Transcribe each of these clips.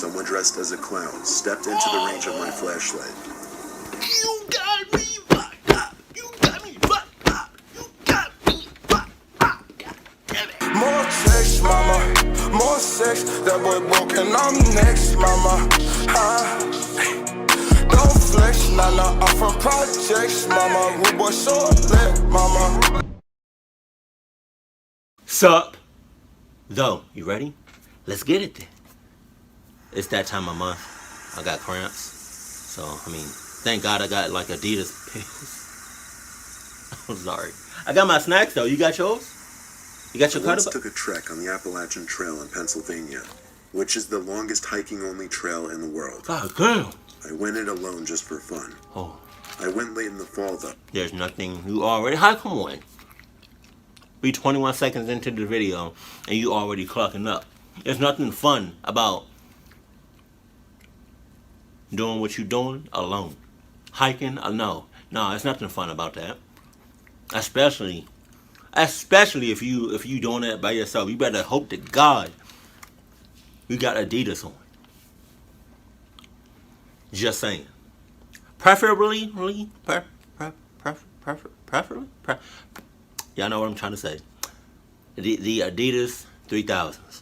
someone dressed as a clown stepped into the range of my flashlight. You got me fucked up. You got me fucked up. You got me fucked up. God damn it. More sex, mama. More sex. That boy broke and I'm next, mama. Don't flex, nana. I'm from projects, mama. Rude boy short lit, mama. Sup? Though, you ready? Let's get it then. It's that time of month. I got cramps. So, I mean, thank God I got like Adidas pills. I'm sorry. I got my snacks though. You got yours? You got your I once cutter? took a trek on the Appalachian Trail in Pennsylvania, which is the longest hiking-only trail in the world. God damn. I went it alone just for fun. Oh, I went late in the fall though. there's nothing. You already. How come on? We 21 seconds into the video and you already clocking up. There's nothing fun about doing what you're doing alone. Hiking, no, it's nothing fun about that. Especially if you doing that by yourself. You better hope to God you got Adidas on. Just saying. Preferably, y'all know what I'm trying to say. The Adidas 3000s.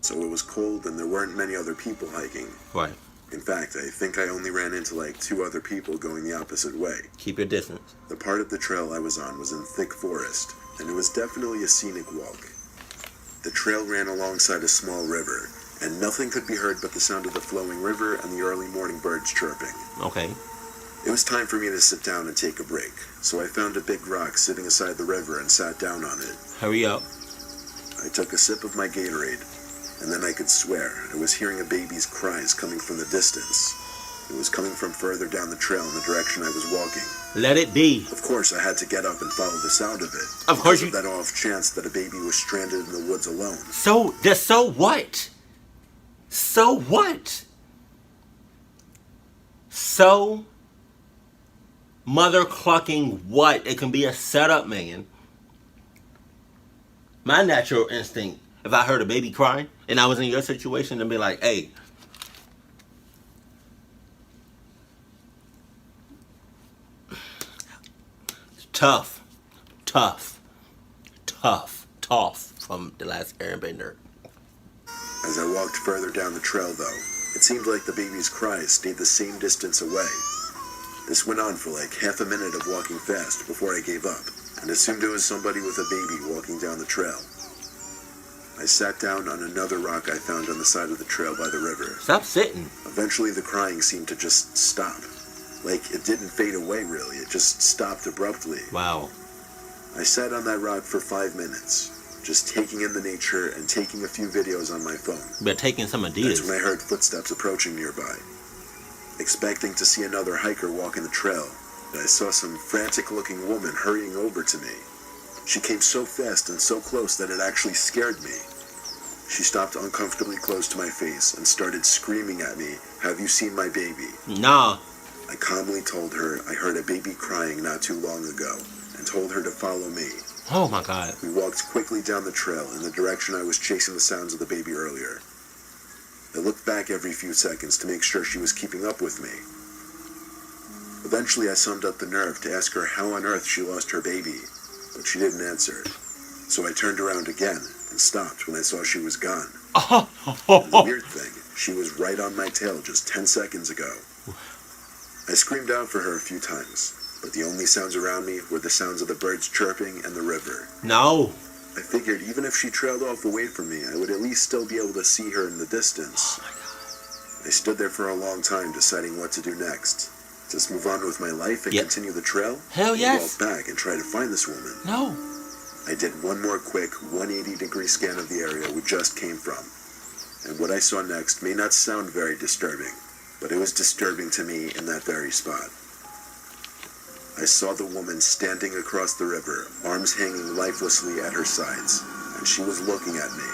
So it was cold and there weren't many other people hiking. Right. In fact, I think I only ran into like 2 other people going the opposite way. Keep your distance. The part of the trail I was on was in thick forest, and it was definitely a scenic walk. The trail ran alongside a small river, and nothing could be heard but the sound of the flowing river and the early morning birds chirping. Okay. It was time for me to sit down and take a break, so I found a big rock sitting aside the river and sat down on it. Hurry up. I took a sip of my Gatorade, and then I could swear I was hearing a baby's cries coming from the distance. It was coming from further down the trail in the direction I was walking. Let it be. Of course, I had to get up and follow the sound of it. Of course you... Because of that off chance that a baby was stranded in the woods alone. So what? So what? So mother clucking what? It can be a setup, man. My natural instinct, if I heard a baby crying and I was in your situation, and be like, hey, tough from The Last Airbender. As I walked further down the trail, though, it seemed like the baby's cries stayed the same distance away. This went on for like half a minute of walking fast before I gave up, and assumed it was somebody with a baby walking down the trail. I sat down on another rock I found on the side of the trail by the river. Stop sitting. Eventually the crying seemed to just stop. Like, it didn't fade away, really. It just stopped abruptly. Wow. I sat on that rock for 5 minutes, just taking in the nature and taking a few videos on my phone. But taking some Adidas. That's when I heard footsteps approaching nearby. Expecting to see another hiker walking the trail, I saw some frantic-looking woman hurrying over to me. She came so fast and so close that it actually scared me. She stopped uncomfortably close to my face and started screaming at me, "Have you seen my baby?" Nah. I calmly told her I heard a baby crying not too long ago, and told her to follow me. Oh my God. We walked quickly down the trail in the direction I was chasing the sounds of the baby earlier. I looked back every few seconds to make sure she was keeping up with me. Eventually I summed up the nerve to ask her how on earth she lost her baby, but she didn't answer. So I turned around again and stopped when I saw she was gone. The weird thing, she was right on my tail just 10 seconds ago. I screamed out for her a few times, but the only sounds around me were the sounds of the birds chirping and the river. No. I figured even if she trailed off away from me, I would at least still be able to see her in the distance. Oh my God. I stood there for a long time deciding what to do next. Just move on with my life and continue the trail? Hell yes. Or walk back and try to find this woman? No. I did one more quick 180-degree scan of the area we just came from. And what I saw next may not sound very disturbing, but it was disturbing to me in that very spot. I saw the woman standing across the river, arms hanging lifelessly at her sides, and she was looking at me,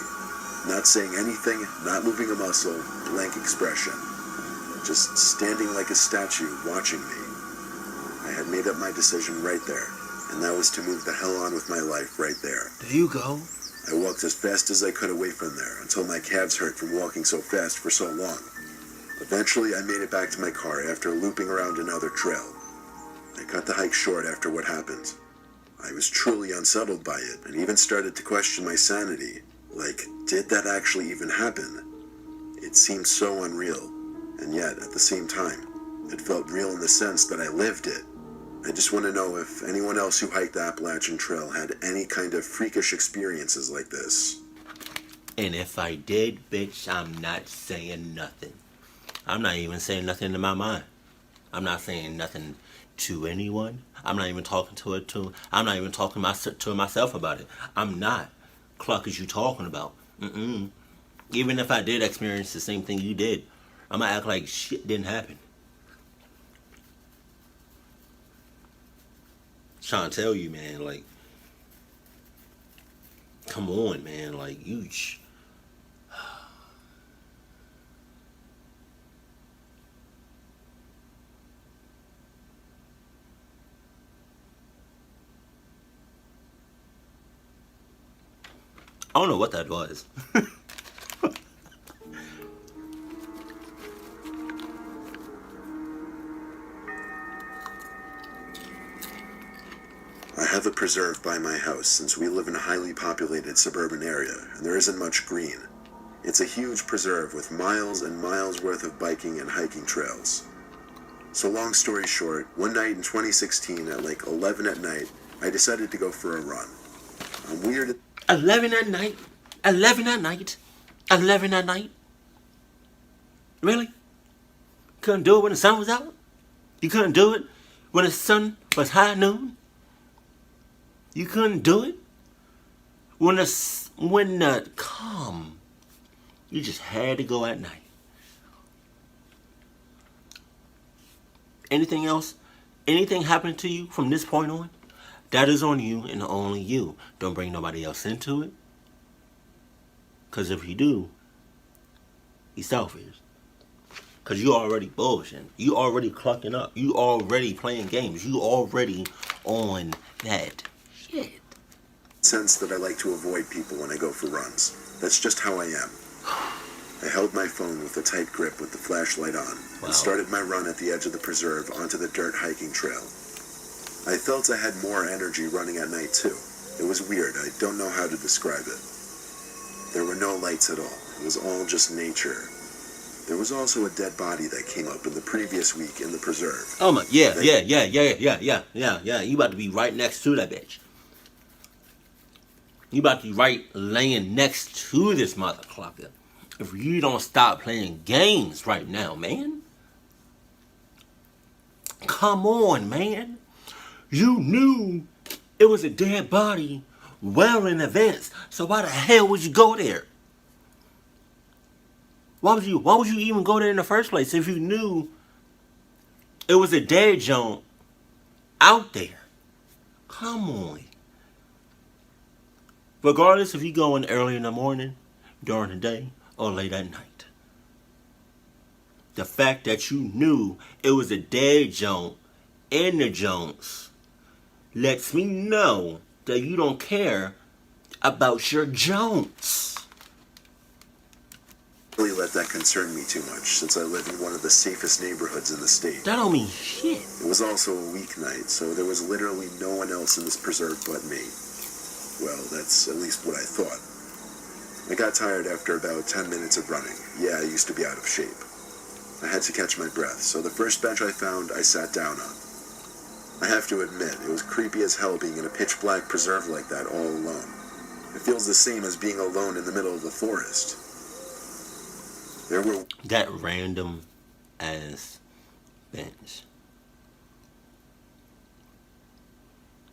not saying anything, not moving a muscle, blank expression, just standing like a statue watching me. I had made up my decision right there, and that was to move the hell on with my life right there. There you go. I walked as fast as I could away from there until my calves hurt from walking so fast for so long. Eventually, I made it back to my car after looping around another trail. I cut the hike short after what happened. I was truly unsettled by it and even started to question my sanity. Like, did that actually even happen? It seemed so unreal, and yet, at the same time, it felt real in the sense that I lived it. I just want to know if anyone else who hiked the Appalachian Trail had any kind of freakish experiences like this. And if I did, bitch, I'm not saying nothing. I'm not even saying nothing in my mind. I'm not saying nothing to anyone. I'm not even talking to it to. I'm not even talking to myself about it. I'm not. Cluck is you talking about? Even if I did experience the same thing you did, I'm gonna act like shit didn't happen. Trying to tell you, man, like, come on, man, like, you. I don't know what that was. I have a preserve by my house since we live in a highly populated suburban area and there isn't much green. It's a huge preserve with miles and miles worth of biking and hiking trails. So long story short, one night in 2016 at like 11 at night, I decided to go for a run. I'm weird. 11 at night? 11 at night? 11 at night? Really? Couldn't do it when the sun was out? You couldn't do it when the sun was high noon? You couldn't do it when the calm. You just had to go at night. Anything else? Anything happened to you from this point on? That is on you and only you. Don't bring nobody else into it. Because if you do, you're selfish. Because you already bullshitting. You already clucking up. You already playing games. You already on that shit. Sense that I like to avoid people when I go for runs. That's just how I am. I held my phone with a tight grip with the flashlight on and started my run at the edge of the preserve onto the dirt hiking trail. I felt I had more energy running at night too. It was weird. I don't know how to describe it. There were no lights at all. It was all just nature. There was also a dead body that came up in the previous week in the preserve. Oh my, yeah. You about to be right next to that bitch. You about to be right laying next to this motherfucker. If you don't stop playing games right now, man. Come on, man. You knew it was a dead body well in advance. So why the hell would you go there? Why would you even go there in the first place if you knew it was a dead junk out there? Come on. Regardless if you go in early in the morning, during the day, or late at night. The fact that you knew it was a dead junk in the junks lets me know that you don't care about your junks. Really let that concern me too much since I live in one of the safest neighborhoods in the state. That don't mean shit. It was also a weeknight, so there was literally no one else in this preserve but me. Well, that's at least what I thought. I got tired after about 10 minutes of running. Yeah, I used to be out of shape. I had to catch my breath, so the first bench I found, I sat down on. I have to admit, it was creepy as hell being in a pitch-black preserve like that all alone. It feels the same as being alone in the middle of the forest. There were... That random ass bench.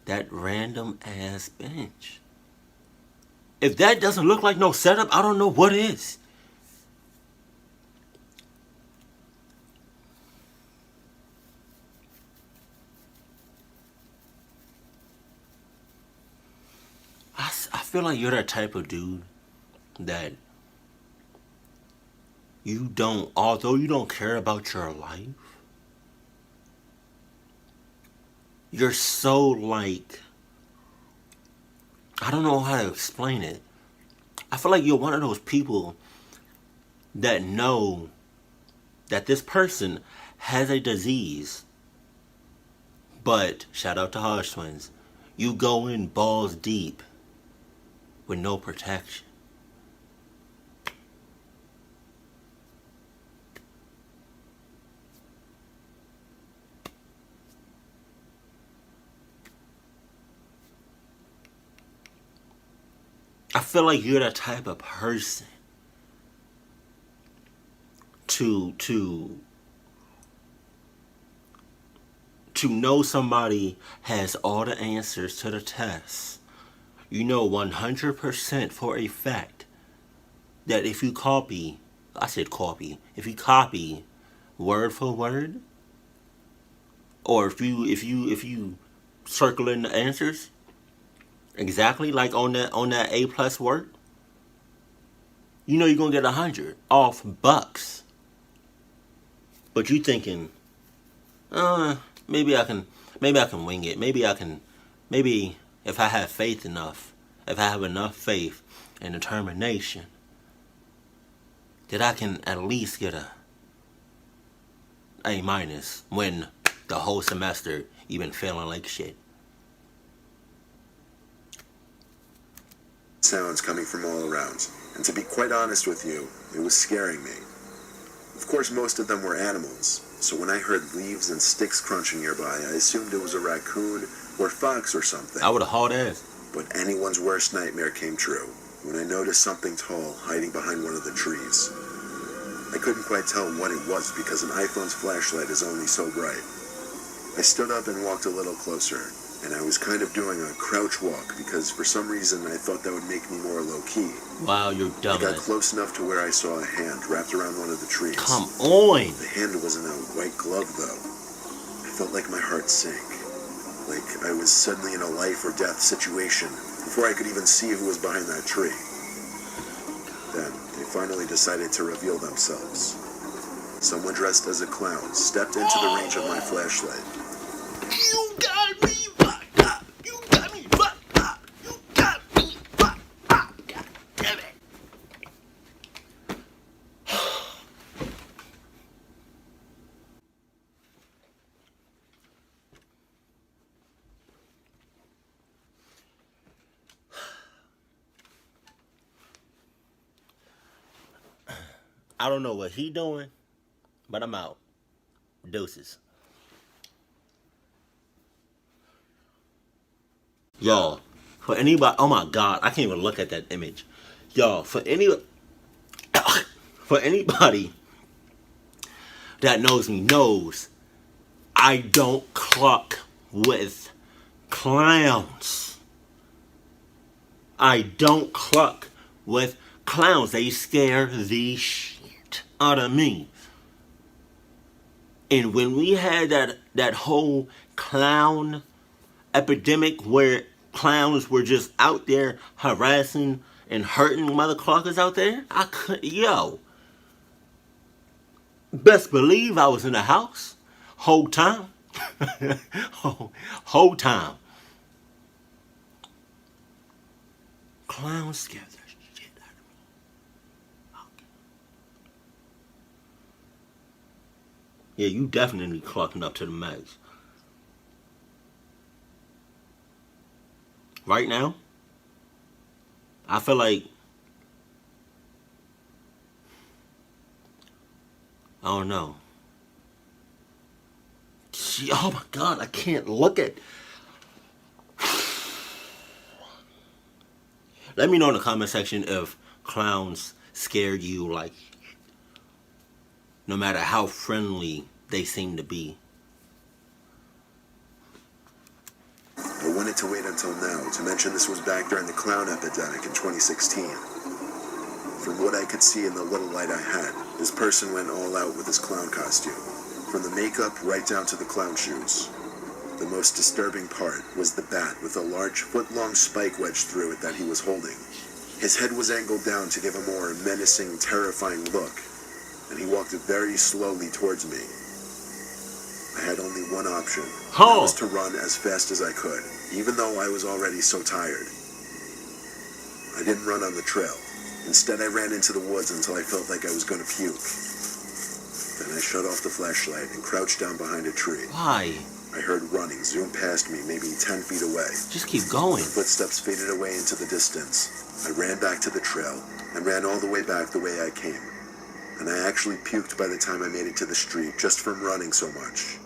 That random ass bench. If that doesn't look like no setup, I don't know what is. I feel like you're that type of dude that you don't, although you don't care about your life, you're so like, I don't know how to explain it, I feel like you're one of those people that know that this person has a disease. But, shout out to Hodge Twins, you go in balls deep with no protection. I feel like you're the type of person to know somebody has all the answers to the test. You know 100% for a fact that if you copy word for word, or if you circle in the answers exactly like on that A+ work, you know you're gonna get 100 off bucks. But you thinking, maybe I can wing it. Maybe if I have faith enough, if I have enough faith and determination, that I can at least get a A- when the whole semester you've been feeling like shit. Sounds coming from all around, and to be quite honest with you, it was scaring me. Of course, most of them were animals, so when I heard leaves and sticks crunching nearby, I assumed it was a raccoon or fox or something. I would have hauled ass. But anyone's worst nightmare came true when I noticed something tall hiding behind one of the trees. I couldn't quite tell what it was because an iPhone's flashlight is only so bright. I stood up and walked a little closer, and I was kind of doing a crouch walk because for some reason I thought that would make me more low-key. Wow, you're dumb. I got close enough to where I saw a hand wrapped around one of the trees. Come on! The hand was in a white glove, though. I felt like my heart sank. Like I was suddenly in a life or death situation before I could even see who was behind that tree. Then they finally decided to reveal themselves. Someone dressed as a clown stepped into the range of my flashlight. You got me fucked up! You got me fucked up! You got me fucked up! God damn it! I don't know what he doing, but I'm out. Deuces. Y'all, for anybody, oh my God, I can't even look at that image. Y'all, for anybody that knows me knows I don't cluck with clowns. I don't cluck with clowns. They scare the shit out of me. And when we had that whole clown epidemic where clowns were just out there harassing and hurting motherfuckers out there, I couldn't, best believe I was in the house whole time. whole time. Clowns scared the shit out of me. Okay. Yeah, you definitely clucking up to the max. Right now, I feel like, I don't know. Gee, oh my God, I can't look at. Let me know in the comment section if clowns scare you, like, no matter how friendly they seem to be. I wanted to wait until now to mention this was back during the clown epidemic in 2016. From what I could see in the little light I had, this person went all out with his clown costume. From the makeup right down to the clown shoes. The most disturbing part was the bat with a large foot-long spike wedged through it that he was holding. His head was angled down to give a more menacing, terrifying look, and he walked very slowly towards me. I had only one option. That was to run as fast as I could, even though I was already so tired. I didn't run on the trail. Instead, I ran into the woods until I felt like I was going to puke. Then I shut off the flashlight and crouched down behind a tree. Why? I heard running zoom past me, maybe 10 feet away. Just keep going. Footsteps faded away into the distance. I ran back to the trail and ran all the way back the way I came. And I actually puked by the time I made it to the street just from running so much.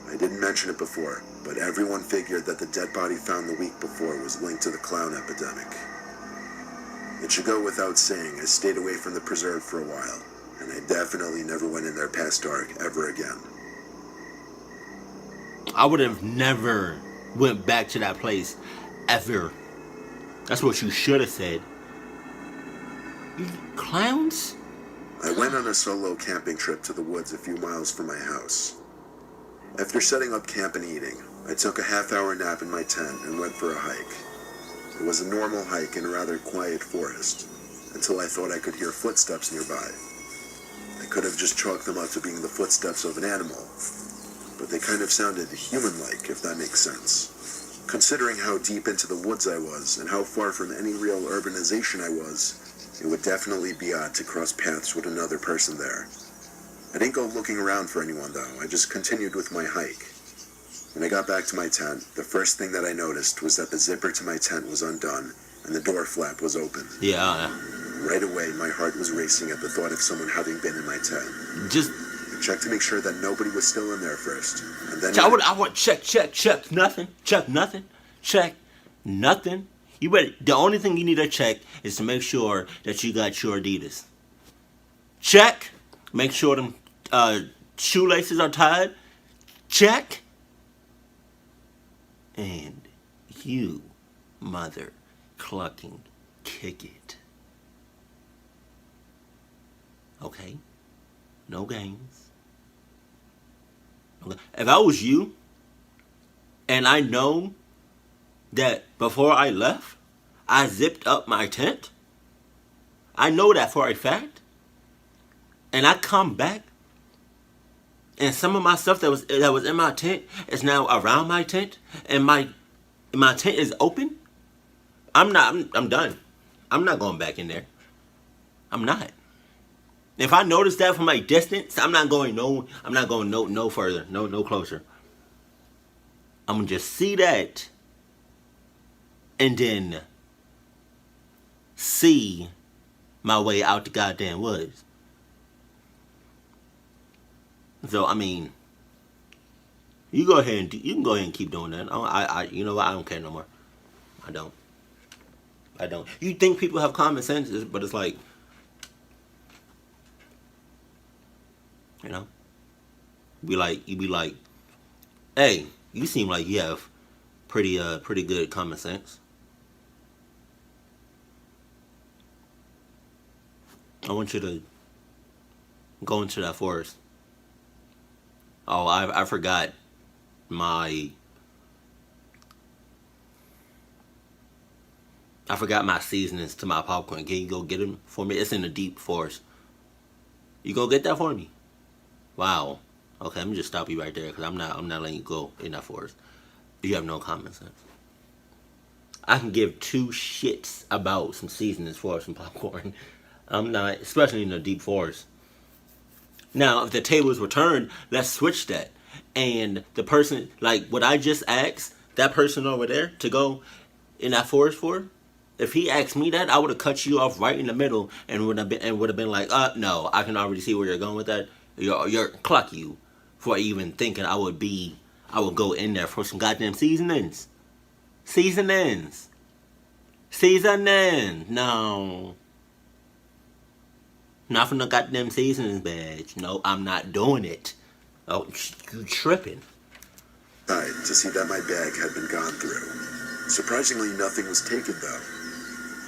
I didn't mention it before, but everyone figured that the dead body found the week before was linked to the clown epidemic. It should go without saying I stayed away from the preserve for a while, and I definitely never went in there past dark ever again. I would have never went back to that place ever. That's what you should have said. You clowns? I went on a solo camping trip to the woods a few miles from my house. After setting up camp and eating, I took a half-hour nap in my tent and went for a hike. It was a normal hike in a rather quiet forest, until I thought I could hear footsteps nearby. I could have just chalked them up to being the footsteps of an animal, but they kind of sounded human-like, if that makes sense. Considering how deep into the woods I was, and how far from any real urbanization I was, it would definitely be odd to cross paths with another person there. I didn't go looking around for anyone, though. I just continued with my hike. When I got back to my tent, the first thing that I noticed was that the zipper to my tent was undone, and the door flap was open. Yeah. Right away, my heart was racing at the thought of someone having been in my tent. Just I checked to make sure that nobody was still in there first, and then I want check nothing. Check nothing. You better. The only thing you need to check is to make sure that you got your Adidas. Check. Make sure them shoelaces are tied. Check. And you, mother clucking, kick it. Okay? No games. Okay. If I was you, and I know that before I left, I zipped up my tent, I know that for a fact, and I come back, and some of my stuff that was in my tent is now around my tent, and my tent is open, I'm done. I'm not going back in there. I'm not. If I notice that from a distance, I'm not going no further, no closer. I'm gonna just see that, and then see my way out the goddamn woods. So I mean, you can go ahead and keep doing that. You know what? I don't care no more. I don't. You think people have common sense, but it's like, you know, you be like, hey, you seem like you have pretty good common sense. I want you to go into that forest. Oh, I forgot my seasonings to my popcorn. Can you go get them for me? It's in the deep forest. You go get that for me? Wow. Okay, let me just stop you right there because I'm not letting you go in that forest. You have no common sense. I can give two shits about some seasonings for some popcorn. I'm not, especially in the deep forest. Now, if the tables were turned, let's switch that. And the person, like what I just asked, that person over there to go in that forest for, if he asked me that, I would have cut you off right in the middle and would have been like, no, I can already see where you're going with that. You're cluck you for even thinking I would go in there for some goddamn seasonings. Seasonings. No. Not from the goddamn seasonings badge. No, I'm not doing it. Oh, you tripping. To see that my bag had been gone through. Surprisingly, nothing was taken, though.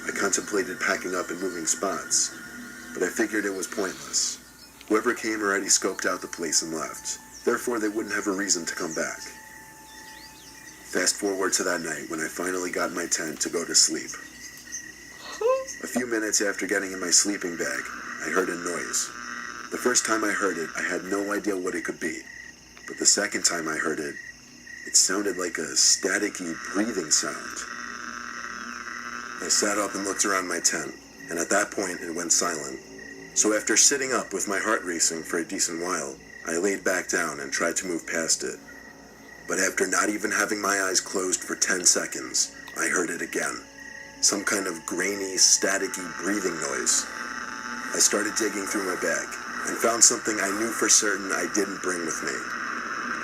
I contemplated packing up and moving spots, but I figured it was pointless. Whoever came already scoped out the place and left. Therefore, they wouldn't have a reason to come back. Fast forward to that night when I finally got in my tent to go to sleep. A few minutes after getting in my sleeping bag, I heard a noise. The first time I heard it, I had no idea what it could be. But the second time I heard it, it sounded like a staticky breathing sound. I sat up and looked around my tent, and at that point it went silent. So after sitting up with my heart racing for a decent while, I laid back down and tried to move past it. But after not even having my eyes closed for 10 seconds, I heard it again. Some kind of grainy, staticky breathing noise. I started digging through my bag and found something I knew for certain I didn't bring with me.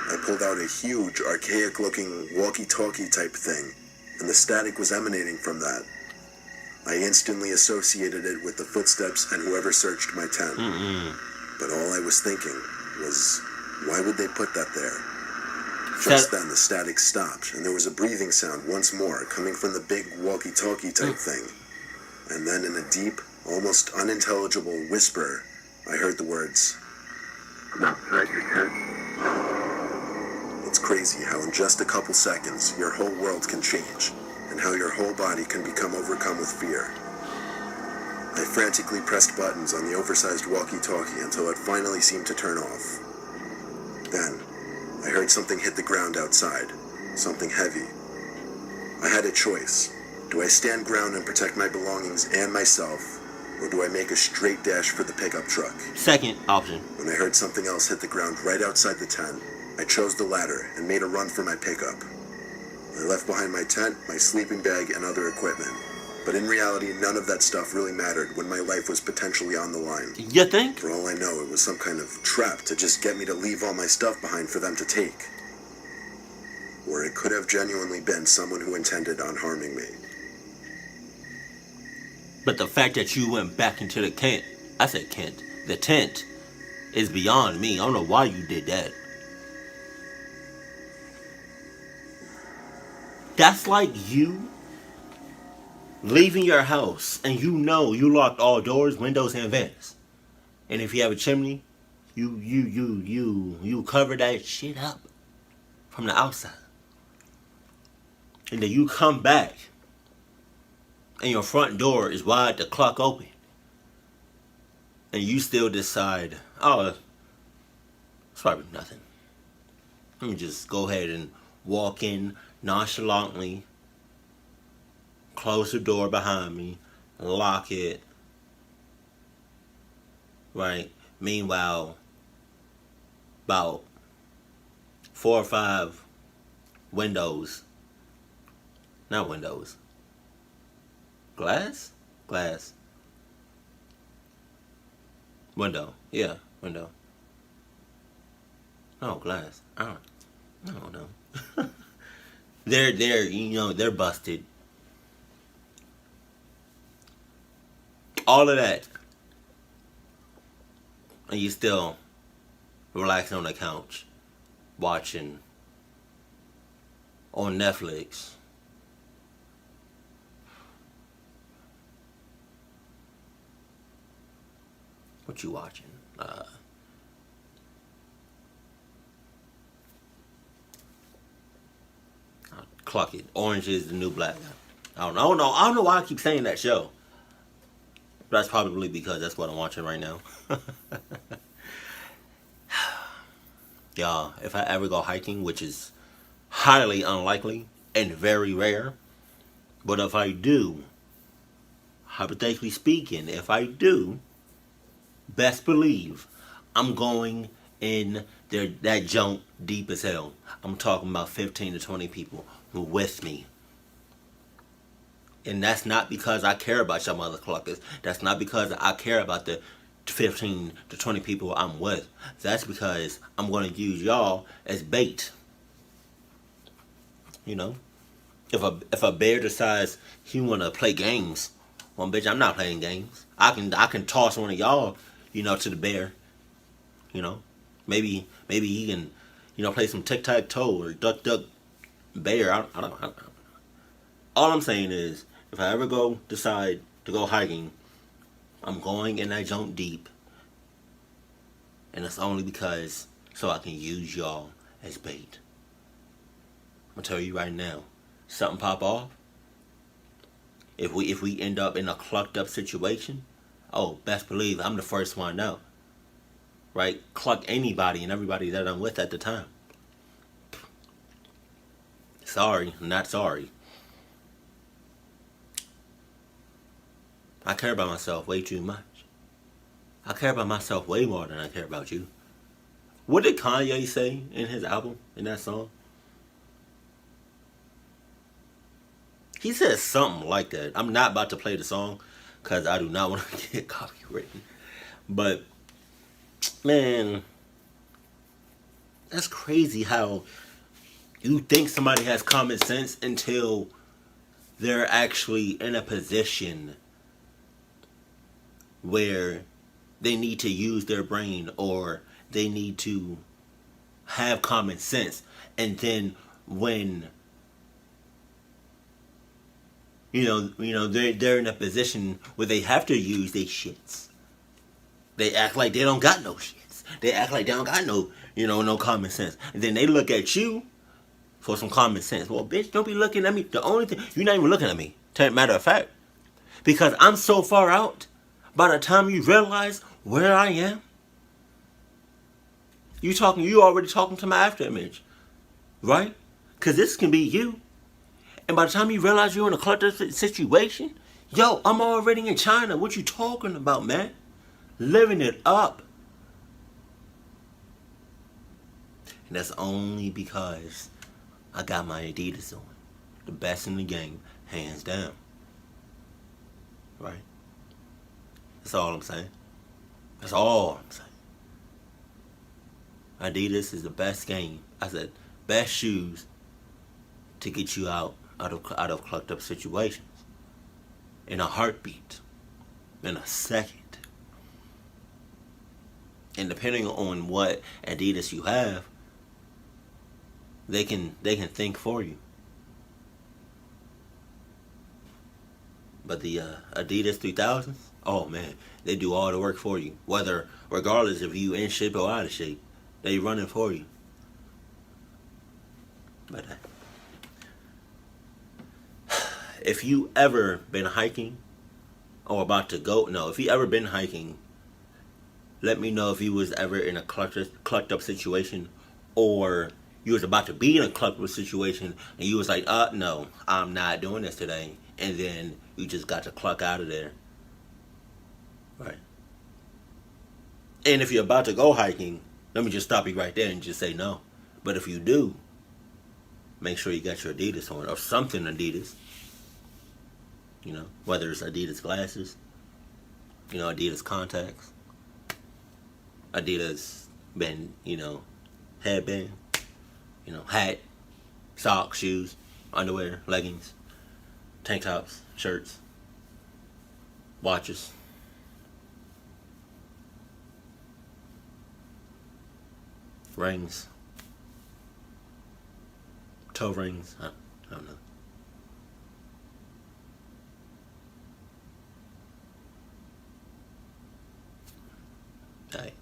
I pulled out a huge, archaic-looking walkie-talkie type thing, and the static was emanating from that. I instantly associated it with the footsteps and whoever searched my tent. But all I was thinking was, why would they put that there? Just then the static stopped, and there was a breathing sound once more coming from the big walkie-talkie type thing. And then in a deep, almost unintelligible whisper, I heard the words, "I'm outside your tent." It's crazy how in just a couple seconds your whole world can change, and how your whole body can become overcome with fear. I frantically pressed buttons on the oversized walkie-talkie until it finally seemed to turn off. Then, I heard something hit the ground outside, something heavy. I had a choice. Do I stand ground and protect my belongings and myself, or do I make a straight dash for the pickup truck? Second option. When I heard something else hit the ground right outside the tent, I chose the latter and made a run for my pickup. I left behind my tent, my sleeping bag, and other equipment. But in reality, none of that stuff really mattered when my life was potentially on the line. You think? For all I know, it was some kind of trap to just get me to leave all my stuff behind for them to take. Or it could have genuinely been someone who intended on harming me. But the fact that you went back into the tent, the tent, is beyond me. I don't know why you did that. That's like you leaving your house and you know you locked all doors, windows, and vents. And if you have a chimney, you cover that shit up from the outside. And then you come back and your front door is wide, the clock open. And you still decide, oh, it's probably nothing. Let me just go ahead and walk in nonchalantly, close the door behind me, lock it, right? Meanwhile, about 4 or 5 windows, not windows, glass, window, yeah, window. No, glass. I don't know. They're busted. All of that. And you still relaxing on the couch, watching on Netflix. What you watching? Clock it. Orange is the New Black. I don't know why I keep saying that show. But that's probably because that's what I'm watching right now. Y'all, if I ever go hiking, which is highly unlikely and very rare, but if I do, hypothetically speaking, if I do, best believe I'm going in there, that junk deep as hell. I'm talking about 15 to 20 people who with me. And that's not because I care about y'all motherfuckers. That's not because I care about the 15 to 20 people I'm with. That's because I'm going to use y'all as bait. You know? If a bear decides he want to play games, well, bitch, I'm not playing games. I can toss one of y'all, to the bear. Maybe he can, play some tic-tac-toe or duck bear. I don't. All I'm saying is, if I ever decide to go hiking, I'm going in that junk deep, and it's only because so I can use y'all as bait. I'm gonna tell you right now, something pop off. If we end up in a clucked up situation, oh, best believe I'm the first one out. Right? Cluck anybody and everybody that I'm with at the time. Sorry, not sorry. I care about myself way too much. I care about myself way more than I care about you. What did Kanye say in his album, in that song? He said something like that. I'm not about to play the song because I do not want to get copywritten. But, man, that's crazy how you think somebody has common sense until they're actually in a position where they need to use their brain or they need to have common sense. And then when they're in a position where they have to use their shits, they act like they don't got no shits. They act like they don't got no common sense. And then they look at you for some common sense. Well, bitch, don't be looking at me. The only thing, you're not even looking at me. Matter of fact, because I'm so far out. By the time you realize where I am, you already talking to my after image, right? Because this can be you. And by the time you realize you're in a cluttered situation, yo, I'm already in China. What you talking about, man? Living it up. And that's only because I got my Adidas on. The best in the game, hands down. Right? That's all I'm saying. That's all I'm saying. Adidas is the best game. I said, best shoes to get you out of clucked up situations. In a heartbeat. In a second. And depending on what Adidas you have, they can think for you. But the Adidas 3000s, oh man, they do all the work for you. Regardless if you in shape or out of shape, they running for you. But if you ever been hiking or about to go, if you ever been hiking, let me know if you was ever in a clucked up situation, or you was about to be in a clucked up situation and you was like, no, I'm not doing this today. And then you just got to cluck out of there. Right. And if you're about to go hiking, let me just stop you right there and just say no. But if you do, make sure you got your Adidas on, or something Adidas. Whether it's Adidas glasses, Adidas contacts, Adidas band, headband, hat, socks, shoes, underwear, leggings, tank tops, shirts, watches. Rings. Toe rings. I don't know. Hey.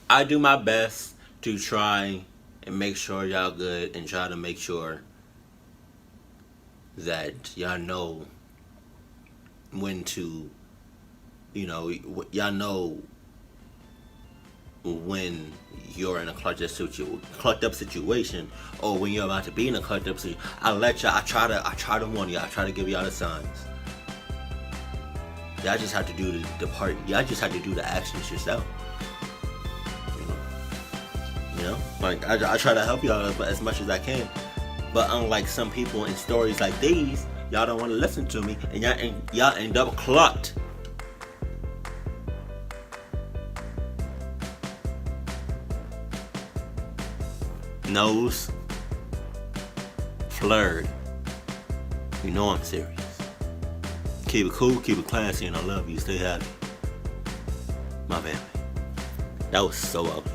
I do my best to try and make sure y'all good and try to make sure that y'all know when to, y'all know when you're in a clucked up situation, or when you're about to be in a clucked up situation. I try to warn you. I try to give y'all the signs. Y'all just have to do the part. Y'all just have to do the actions yourself. Like I try to help y'all as much as I can. But unlike some people in stories like these, y'all don't want to listen to me, and y'all end up clucked. Nose flirred. You know I'm serious. Keep it cool, keep it classy, and I love you. Stay happy. My family. That was so ugly.